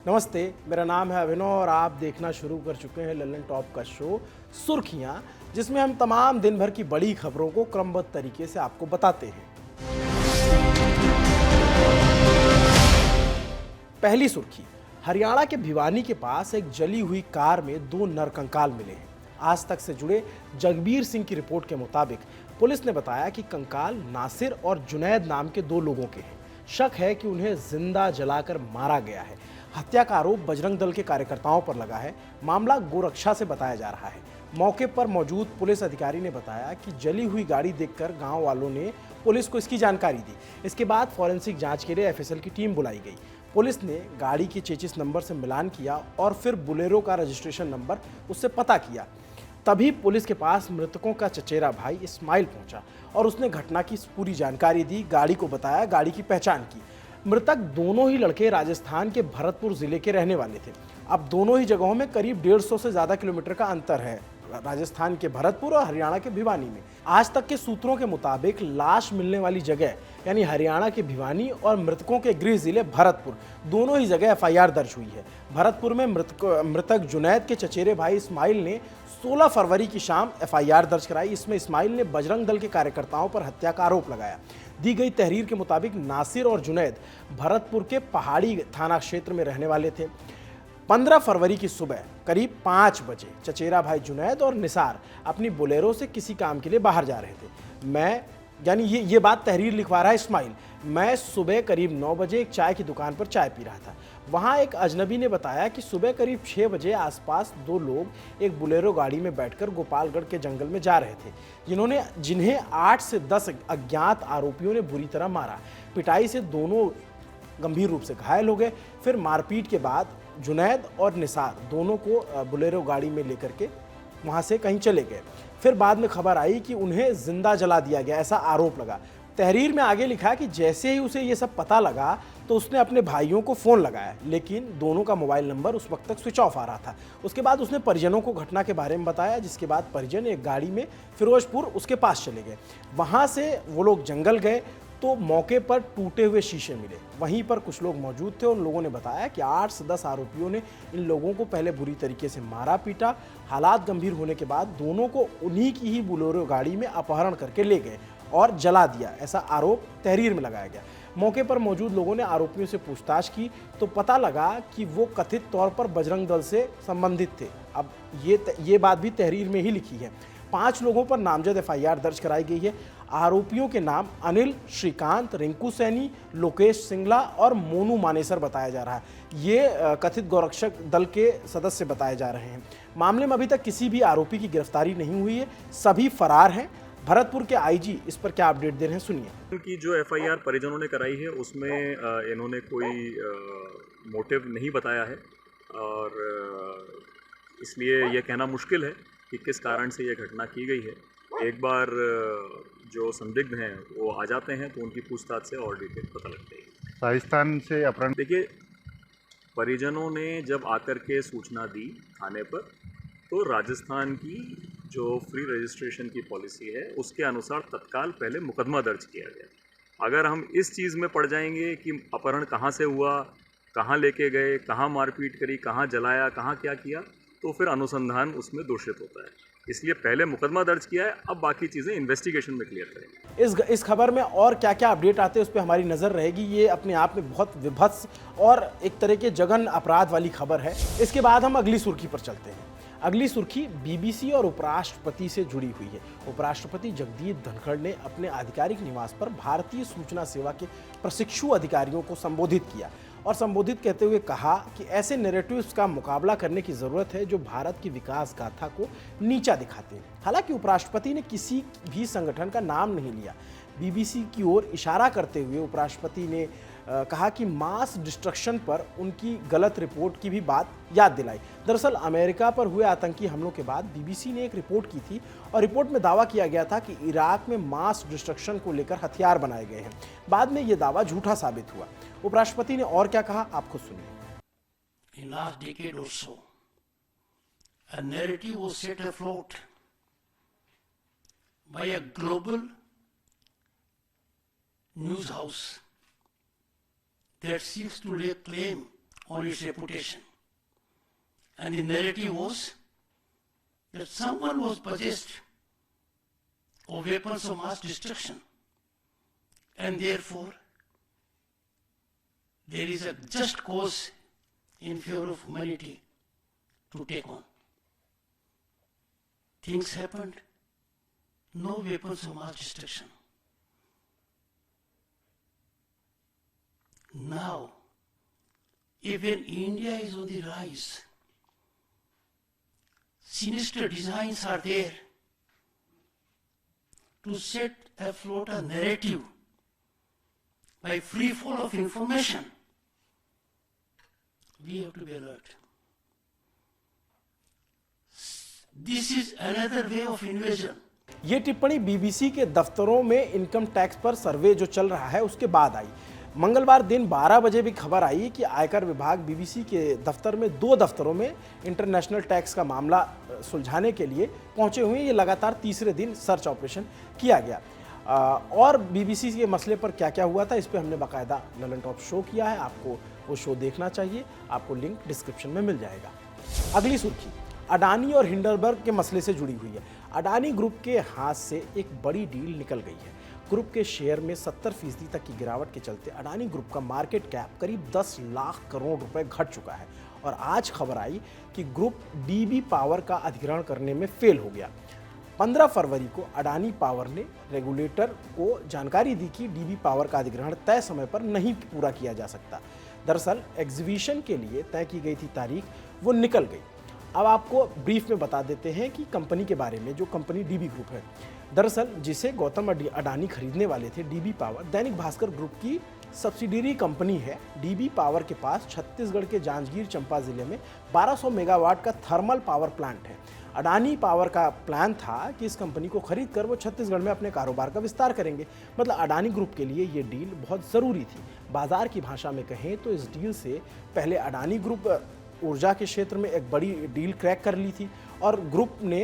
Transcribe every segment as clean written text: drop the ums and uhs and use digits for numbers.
नमस्ते, मेरा नाम है अभिनव और आप देखना शुरू कर चुके हैं लल्लन टॉप का शो सुर्खियां, जिसमें हम तमाम दिन भर की बड़ी खबरों को क्रमबद्ध तरीके से आपको बताते हैं। पहली सुर्खी, हरियाणा के भिवानी के पास एक जली हुई कार में 2 नरकंकाल मिले हैं। आज तक से जुड़े जगबीर सिंह की रिपोर्ट के मुताबिक पुलिस ने बताया कि कंकाल नासिर और जुनैद नाम के 2 लोगों के हैं। शक है कि उन्हें जिंदा जलाकर मारा गया है। हत्या का आरोप बजरंग दल के कार्यकर्ताओं पर लगा है। मामला गोरक्षा से बताया जा रहा है। मौके पर मौजूद पुलिस अधिकारी ने बताया कि जली हुई गाड़ी देखकर गांव वालों ने पुलिस को इसकी जानकारी दी। इसके बाद फॉरेंसिक जांच के लिए एफएसएल की टीम बुलाई गई। पुलिस ने गाड़ी के चेचिस नंबर से मिलान किया और फिर बुलेरो का रजिस्ट्रेशन नंबर उससे पता किया। तभी पुलिस के पास मृतकों का चचेरा भाई इस्माइल पहुंचा और उसने घटना की पूरी जानकारी दी, गाड़ी को बताया, गाड़ी की पहचान की। मृतक दोनों ही लड़के राजस्थान के भरतपुर जिले के रहने वाले थे। अब दोनों ही जगहों में करीब 150 से ज्यादा किलोमीटर का अंतर है, राजस्थान के भरतपुर और हरियाणा के भिवानी में। आज तक के सूत्रों के मुताबिक लाश मिलने वाली जगह यानी हरियाणा के भिवानी और मृतकों के गृह जिले भरतपुर, दोनों ही जगह एफआईआर दर्ज हुई है। भरतपुर में मृतक जुनैद के चचेरे भाई इस्माइल ने 16 फरवरी की शाम एफआईआर दर्ज कराई। इसमें इस्माइल ने बजरंग दल के कार्यकर्ताओं पर हत्या का आरोप लगाया। दी गई तहरीर के मुताबिक नासिर और जुनैद भरतपुर के पहाड़ी थाना क्षेत्र में रहने वाले थे। 15 फरवरी की सुबह करीब 5 बजे चचेरा भाई जुनैद और निसार अपनी बोलेरो से किसी काम के लिए बाहर जा रहे थे। ये बात तहरीर लिखवा रहा है इस्माइल। मैं सुबह करीब 9 बजे एक चाय की दुकान पर चाय पी रहा था। वहां एक अजनबी ने बताया कि सुबह करीब 6 बजे आसपास 2 लोग एक बुलेरो गाड़ी में बैठकर गोपालगढ़ के जंगल में जा रहे थे, जिन्हें 8 से 10 अज्ञात आरोपियों ने बुरी तरह मारा। पिटाई से दोनों गंभीर रूप से घायल हो गए। फिर मारपीट के बाद जुनैद और निसार दोनों को बुलेरो गाड़ी में लेकर के वहां से कहीं चले गए। फिर बाद में खबर आई कि उन्हें जिंदा जला दिया गया, ऐसा आरोप लगा। तहरीर में आगे लिखा कि जैसे ही उसे ये सब पता लगा तो उसने अपने भाइयों को फ़ोन लगाया, लेकिन दोनों का मोबाइल नंबर उस वक्त तक स्विच ऑफ आ रहा था। उसके बाद उसने परिजनों को घटना के बारे में बताया, जिसके बाद परिजन एक गाड़ी में फिरोजपुर उसके पास चले गए। वहाँ से वो लोग जंगल गए तो मौके पर टूटे हुए शीशे मिले। वहीं पर कुछ लोग मौजूद थे। उन लोगों ने बताया कि 8 से 10 आरोपियों ने इन लोगों को पहले बुरी तरीके से मारा पीटा। हालात गंभीर होने के बाद दोनों को उन्हीं की ही बोलेरो गाड़ी में अपहरण करके ले गए और जला दिया, ऐसा आरोप तहरीर में लगाया गया। मौके पर मौजूद लोगों ने आरोपियों से पूछताछ की तो पता लगा कि वो कथित तौर पर बजरंग दल से संबंधित थे। अब ये बात भी तहरीर में ही लिखी है। 5 लोगों पर नामजद एफआईआर दर्ज कराई गई है। आरोपियों के नाम अनिल, श्रीकांत, रिंकू सैनी, लोकेश सिंगला और मोनू मानेसर बताया जा रहा है। ये कथित गोरक्षक दल के सदस्य बताए जा रहे हैं। मामले में अभी तक किसी भी आरोपी की गिरफ्तारी नहीं हुई है, सभी फरार हैं। भरतपुर के आईजी इस पर क्या अपडेट दे रहे हैं, सुनिए। उनकी जो एफआईआर परिजनों ने कराई है उसमें इन्होंने कोई मोटिव नहीं बताया है और इसलिए यह कहना मुश्किल है कि किस कारण से यह घटना की गई है। एक बार जो संदिग्ध हैं वो आ जाते हैं तो उनकी पूछताछ से और डिटेल पता लगती है। राजस्थान से अपहरण, देखिए, परिजनों ने जब आकर के सूचना दी थाने पर तो राजस्थान की जो फ्री रजिस्ट्रेशन की पॉलिसी है उसके अनुसार तत्काल पहले मुकदमा दर्ज किया गया। अगर हम इस चीज़ में पड़ जाएंगे कि अपहरण कहाँ से हुआ, कहाँ लेके गए, कहाँ मारपीट करी, कहाँ जलाया, कहाँ क्या किया, तो फिर अनुसंधान उसमें दूषित होता है। इसलिए पहले मुकदमा दर्ज किया है, अब बाकी चीज़ें इन्वेस्टिगेशन में क्लियर करेंगे। इस खबर में और क्या क्या अपडेट आते हैं उस पर हमारी नज़र रहेगी। ये अपने आप में बहुत विभत्स और एक तरह के जघन्य अपराध वाली खबर है। इसके बाद हम अगली सुर्खी पर चलते हैं। अगली सुर्खी बीबीसी और उपराष्ट्रपति से जुड़ी हुई है। उपराष्ट्रपति जगदीप धनखड़ ने अपने आधिकारिक निवास पर भारतीय सूचना सेवा के प्रशिक्षु अधिकारियों को संबोधित किया और संबोधित कहते हुए कहा कि ऐसे नैरेटिव्स का मुकाबला करने की जरूरत है जो भारत की विकास गाथा को नीचा दिखाते हैं। हालांकि उपराष्ट्रपति ने किसी भी संगठन का नाम नहीं लिया। बीबीसी की ओर इशारा करते हुए उपराष्ट्रपति ने कहा कि मास डिस्ट्रक्शन पर उनकी गलत रिपोर्ट की भी बात याद दिलाई। दरअसल अमेरिका पर हुए आतंकी हमलों के बाद बीबीसी ने एक रिपोर्ट की थी और रिपोर्ट में दावा किया गया था कि इराक में मास डिस्ट्रक्शन को लेकर हथियार बनाए गए हैं। बाद में यह दावा झूठा साबित हुआ। उपराष्ट्रपति ने और क्या कहा, आप खुद सुनिए। In last decade or so, a narrative was set afloat by a global news house that seeks to lay claim on its reputation. And the narrative was that someone was possessed of weapons of mass destruction, and therefore there is a just cause in favor of humanity to take on. Things happened, no weapons of mass destruction. Now, even India is on the rise. Sinister designs are there to set afloat a narrative by free fall of information. We have to be alert. This is another way of invasion. ये टिप्पणी BBC के दफ्तरों में income tax पर सर्वे जो चल रहा है उसके बाद आई। मंगलवार दिन 12 बजे भी खबर आई कि आयकर विभाग बीबीसी के दफ्तर में 2 दफ्तरों में इंटरनेशनल टैक्स का मामला सुलझाने के लिए पहुंचे हुए हैं। ये लगातार तीसरे दिन सर्च ऑपरेशन किया गया। और बीबीसी के मसले पर क्या क्या हुआ था इस पे हमने बाकायदा ललन टॉप शो किया है। आपको वो शो देखना चाहिए, आपको लिंक डिस्क्रिप्शन में मिल जाएगा। अगली सुर्खी अडानी और हिंडनबर्ग के मसले से जुड़ी हुई है। अडानी ग्रुप के हाथ से एक बड़ी डील निकल गई है। ग्रुप के शेयर में 70% तक की गिरावट के चलते अडानी ग्रुप का मार्केट कैप करीब 10 लाख करोड़ रुपए घट चुका है। और आज खबर आई कि ग्रुप डीबी पावर का अधिग्रहण करने में फेल हो गया। 15 फरवरी को अडानी पावर ने रेगुलेटर को जानकारी दी कि डीबी पावर का अधिग्रहण तय समय पर नहीं पूरा किया जा सकता। दरअसल एग्जीबिशन के लिए तय की गई थी तारीख वो निकल गई। अब आपको ब्रीफ में बता देते हैं कि कंपनी के बारे में, जो कंपनी डीबी ग्रुप है। दरअसल जिसे गौतम अडानी खरीदने वाले थे, dB power Dainik Bhaskar group की सब्सिडियरी कंपनी है। डीबी पावर के पास छत्तीसगढ़ के जांजगीर चंपा जिले में 1200 मेगावाट का थर्मल पावर प्लांट है। अडानी पावर का प्लान था कि इस कंपनी को खरीद कर वो छत्तीसगढ़ में अपने कारोबार का विस्तार करेंगे। मतलब अडानी ग्रुप के लिए ये डील बहुत ज़रूरी थी। बाजार की भाषा में कहें तो इस डील से पहले अडानी ग्रुप ऊर्जा के क्षेत्र में एक बड़ी डील क्रैक कर ली थी और ग्रुप ने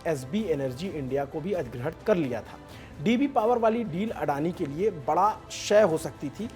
एसबी एनर्जी इंडिया को भी अधिग्रहण कर लिया था। डीबी पावर वाली डील अडानी के लिए बड़ा क्षय हो सकती थी।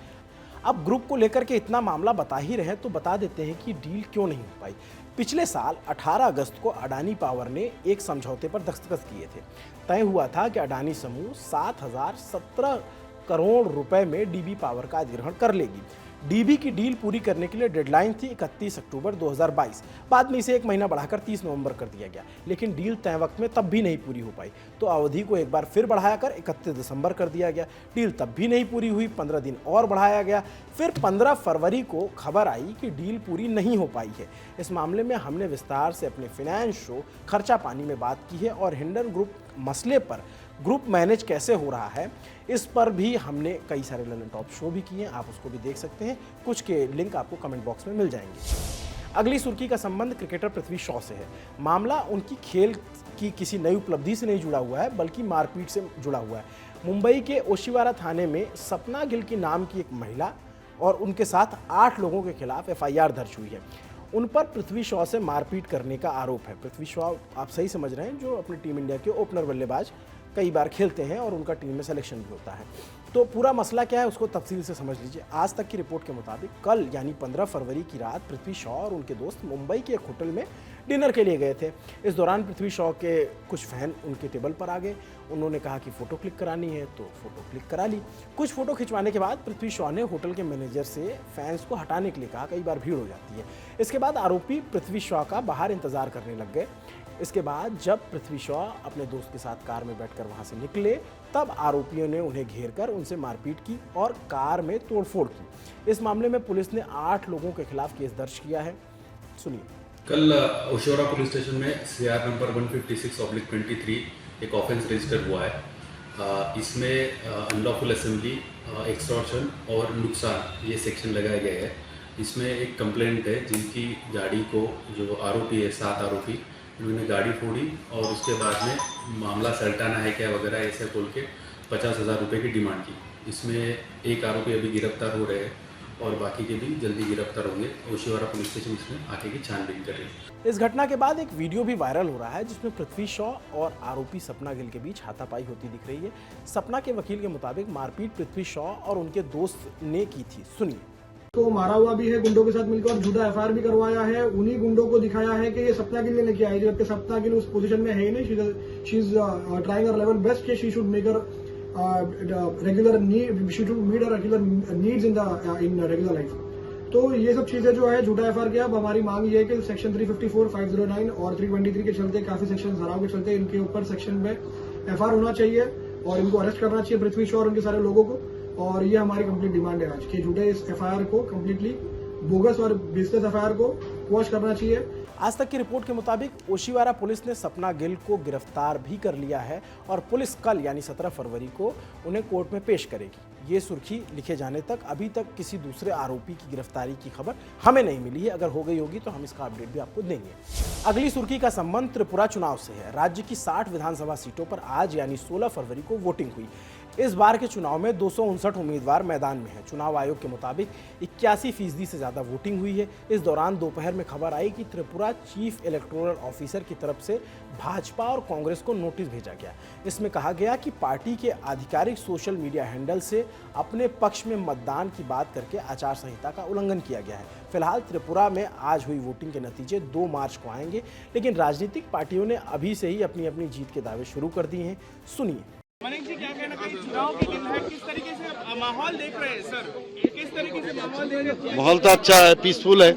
अब ग्रुप को लेकर के इतना मामला बता ही रहे तो बता देते हैं कि डील क्यों नहीं हो पाई। पिछले साल 18 अगस्त को अडानी पावर ने एक समझौते पर दस्तखत किए थे। तय हुआ था कि अडानी समूह 7017 करोड़ रुपए में डीबी पावर का अधिग्रहण कर लेगी। डीबी की डील पूरी करने के लिए डेडलाइन थी 31 अक्टूबर 2022। बाद में इसे एक महीना बढ़ाकर 30 नवंबर कर दिया गया, लेकिन डील तय वक्त में तब भी नहीं पूरी हो पाई। तो अवधि को एक बार फिर बढ़ाया कर 31 दिसंबर कर दिया गया। डील तब भी नहीं पूरी हुई, 15 दिन और बढ़ाया गया। फिर 15 फरवरी को खबर आई कि डील पूरी नहीं हो पाई है। इस मामले में हमने विस्तार से अपने फाइनेंस शो खर्चा पानी में बात की है और हिंडन ग्रुप मसले पर ग्रुप मैनेज कैसे हो रहा है इस पर भी हमने कई सारे ललन टॉप शो भी किए हैं। आप उसको भी देख सकते हैं, कुछ के लिंक आपको कमेंट बॉक्स में मिल जाएंगे। अगली सुर्खी का संबंध क्रिकेटर पृथ्वी शॉ से है। मामला उनकी खेल की किसी नई उपलब्धि से नहीं जुड़ा हुआ है, बल्कि मारपीट से जुड़ा हुआ है। मुंबई के ओशिवारा थाने में सपना गिल की नाम की एक महिला और उनके साथ 8 लोगों के खिलाफ FIR दर्ज हुई है। उन पर पृथ्वी शॉ से मारपीट करने का आरोप है। पृथ्वी शॉ आप सही समझ रहे हैं, जो अपनी टीम इंडिया के ओपनर बल्लेबाज कई बार खेलते हैं और उनका टीम में सिलेक्शन भी होता है। तो पूरा मसला क्या है उसको तफसील से समझ लीजिए। आज तक की रिपोर्ट के मुताबिक कल यानी 15 फरवरी की रात पृथ्वी शॉ और उनके दोस्त मुंबई के एक होटल में डिनर के लिए गए थे। इस दौरान पृथ्वी शॉ के कुछ फैन उनके टेबल पर आ गए। उन्होंने कहा कि फ़ोटो क्लिक करानी है तो फ़ोटो क्लिक करा ली। कुछ फ़ोटो खिंचवाने के बाद पृथ्वी शॉ ने होटल के मैनेजर से फैंस को हटाने के लिए कहा, कई बार भीड़ हो जाती है। इसके बाद आरोपी पृथ्वी शॉ का बाहर इंतजार करने लग गए। इसके बाद जब पृथ्वी शॉ अपने दोस्त के साथ कार में बैठकर वहां से निकले, तब आरोपियों ने उन्हें घेर कर उनसे मारपीट की और कार में तोड़फोड़ की। इस मामले में पुलिस ने 8 लोगों के खिलाफ केस दर्ज किया है। सुनिए। कल ओशिवारा पुलिस स्टेशन में CR नंबर 156/23 एक ऑफेंस रजिस्टर हुआ है। इसमें अनलॉफुल असेंबली, एक्सटॉर्शन और नुकसान ये सेक्शन लगाए गए हैं। इसमें एक कंप्लेंट है जिनकी गाड़ी को, जो आरोपी है 7 आरोपी, उन्होंने गाड़ी फोड़ी और उसके बाद में मामला सल्टाना है क्या वगैरह ऐसे बोल के 50,000 रुपये की डिमांड की। इसमें एक आरोपी अभी गिरफ्तार हो रहे हैं और बाकी के भी जल्दी गिरफ्तार होंगे। ओशिवारा पुलिस स्टेशन इसमें आगे की छानबीन कर रही है। इस घटना के बाद एक वीडियो भी वायरल हो रहा है जिसमें पृथ्वी शॉ और आरोपी सपना गिल के बीच हाथापाई होती दिख रही है। सपना के वकील के मुताबिक मारपीट पृथ्वी शॉ और उनके दोस्त ने की थी। सुनिए। को मारा हुआ भी है गुंडों के साथ मिलकर और झूठा एफआईआर भी करवाया है। उन्हीं गुंडों को दिखाया है कि ये सपना गिल लेके आई थी, जबकि सपना गिल उस पोजीशन में है ही नहीं। She is trying her level best कि she should make her regular need, she should meet her regular needs in regular life. तो ये सब चीजें जो है झूठा एफआईआर किया। अब हमारी मांग ये है कि सेक्शन 354, 509 और 323 के चलते, काफी सेक्शन धाराओं के चलते इनके ऊपर सेक्शन में एफआईआर होना चाहिए और इनको अरेस्ट करना चाहिए, पृथ्वी शॉ और उनके सारे लोगों को। और ये हमारी कंप्लीट डिमांड है आज कि झूठे इस एफआईआर को कंप्लीटली बोगस और बेस्टेज एफआईआर को क्वॉश करना चाहिए। आज तक की रिपोर्ट के मुताबिक ओशिवारा पुलिस ने सपना गिल को गिरफ्तार भी कर लिया है और पुलिस कल यानी 17 फरवरी को उन्हें कोर्ट में पेश करेगी। ये सुर्खी लिखे जाने तक अभी तक किसी दूसरे आरोपी की गिरफ्तारी की खबर हमें नहीं मिली है। अगर हो गई होगी तो हम इसका अपडेट भी आपको देंगे। अगली सुर्खी का संबंध त्रिपुरा चुनाव से है। राज्य की 60 विधानसभा सीटों पर आज यानी 16 फरवरी को वोटिंग हुई। इस बार के चुनाव में 259 उम्मीदवार मैदान में हैं। चुनाव आयोग के मुताबिक 81% से ज़्यादा वोटिंग हुई है। इस दौरान दोपहर में खबर आई कि त्रिपुरा चीफ इलेक्टोरल ऑफिसर की तरफ से भाजपा और कांग्रेस को नोटिस भेजा गया। इसमें कहा गया कि पार्टी के आधिकारिक सोशल मीडिया हैंडल से अपने पक्ष में मतदान की बात करके आचार संहिता का उल्लंघन किया गया है। फिलहाल त्रिपुरा में आज हुई वोटिंग के नतीजे 2 मार्च को आएंगे, लेकिन राजनीतिक पार्टियों ने अभी से ही अपनी अपनी जीत के दावे शुरू कर दिए हैं। सुनिए। मनीष जी, क्या कहना चाहिए? चुनाव के दिन है, किस तरीके से माहौल देख रहे हैं सर? किस तरीके से माहौल देख रहे हैं? माहौल तो अच्छा है, पीसफुल है।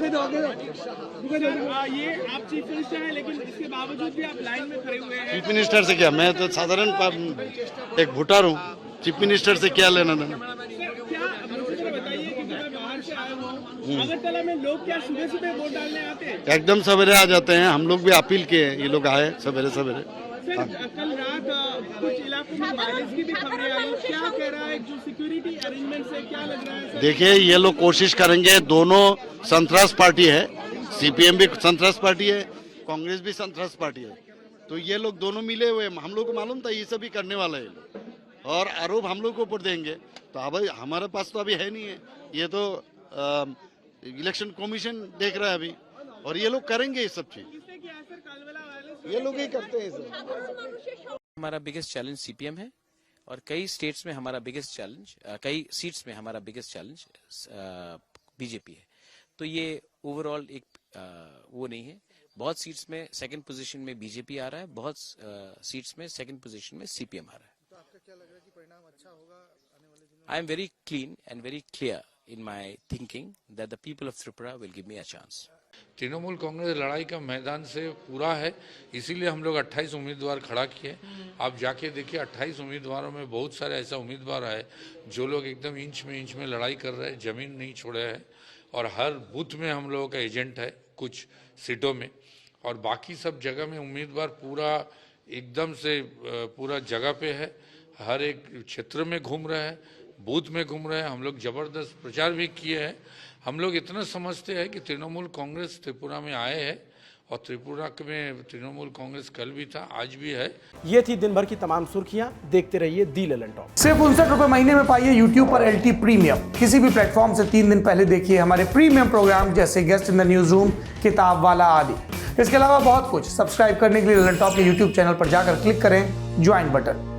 ये आप चीफ मिनिस्टर हैं, लेकिन इसके बावजूद भी आप लाइन में खड़े हुए हैं। चीफ मिनिस्टर से क्या, मैं तो साधारण एक वोटर हूँ। चीफ मिनिस्टर से क्या लेना देना? क्या मुझे बताइए कि मैं बाहर से आया हूँ, अगरतला में लोग क्या सुबह सुबह वोट डालने आते हैं? एकदम सवेरे आ जाते हैं। हम लोग भी अपील किए, ये लोग आए सवेरे सवेरे। सर, कल रात कुछ इलाकों में वायलेंस की भी खबरें आई, क्या कह रहा है जो सिक्योरिटी अरेंजमेंट से, क्या लग रहा है सर? देखिए, ये लोग कोशिश करेंगे। दोनों संतरास पार्टी है, सीपीएम भी संतरास पार्टी है, कांग्रेस भी संतरास पार्टी है। तो ये लोग दोनों मिले हुए, हम लोग को मालूम था ये सभी करने वाला है और आरोप हम लोग को ऊपर देंगे। तो अब हमारे पास तो अभी है नहीं है, ये तो इलेक्शन कमीशन देख रहा है अभी, और ये लोग करेंगे ये सब चीज। ये लोग ही करते हैं सब। हमारा बिगेस्ट चैलेंज सीपीएम है और कई स्टेट्स में हमारा बिगेस्ट चैलेंज, कई सीट्स में हमारा बिगेस्ट चैलेंज बीजेपी है। तो ये ओवरऑल एक वो नहीं है। बहुत सीट्स में सेकंड पोजीशन में बीजेपी आ रहा है, बहुत सीट्स में सेकंड पोजीशन में सीपीएम आ रहा है। तो आपका क्या लग रहा है कि परिणाम अच्छा होगा आने वाले दिनों में? I am very clean and very clear in my thinking that the people of Tripura will give me a chance. Trinamool Congress लड़ाई का मैदान से पूरा है, इसीलिए हम लोग 28 उम्मीदवार खड़ा किए। आप जाके देखिए, 28 उम्मीदवारों में बहुत सारे ऐसा उम्मीदवार है जो लोग एकदम इंच में लड़ाई कर रहे हैं, जमीन नहीं छोड़े हैं। और हर बूथ में हम लोगों का एजेंट है कुछ सीटों में, और बाकी सब जगह में उम्मीदवार पूरा एकदम से पूरा जगह पे है। हर एक क्षेत्र में घूम रहे हैं, बूथ में घूम रहे हैं। हम लोग जबरदस्त प्रचार भी किए हैं। हम लोग इतना समझते हैं कि तृणमूल कांग्रेस त्रिपुरा में आए हैं, और त्रिपुरा में तृणमूल कांग्रेस कल भी था, आज भी है। ये थी दिन भर की तमाम सुर्खियां। देखते रहिए दी ललन टॉप। सिर्फ 59 रुपए महीने में पाइए YouTube पर LT प्रीमियम। किसी भी प्लेटफॉर्म से 3 दिन पहले देखिए हमारे प्रीमियम प्रोग्राम जैसे guest in the news room, किताब वाला आदि। इसके अलावा बहुत कुछ। सब्सक्राइब करने के लिए ललन टॉप के YouTube चैनल पर जाकर क्लिक करें ज्वाइन बटन।